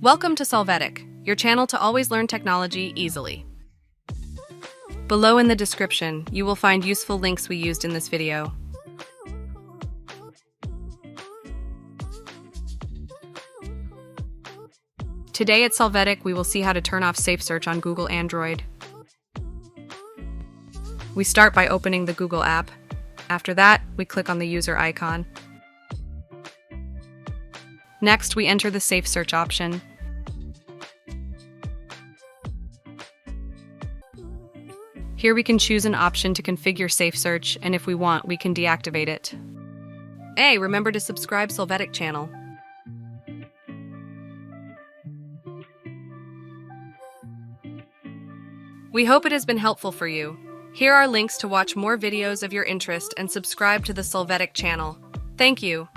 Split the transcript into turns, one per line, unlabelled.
Welcome to Solvetic, your channel to always learn technology easily. Below in the description, you will find useful links we used in this video. Today at Solvetic, we will see how to turn off Safesearch on Google Android. We start by opening the Google app. After that, we click on the user icon. Next, we enter the Safesearch option. Here we can choose an option to configure Safesearch, and if we want, we can deactivate it. Hey, remember to subscribe Solvetic channel. We hope it has been helpful for you. Here are links to watch more videos of your interest and subscribe to the Solvetic channel. Thank you.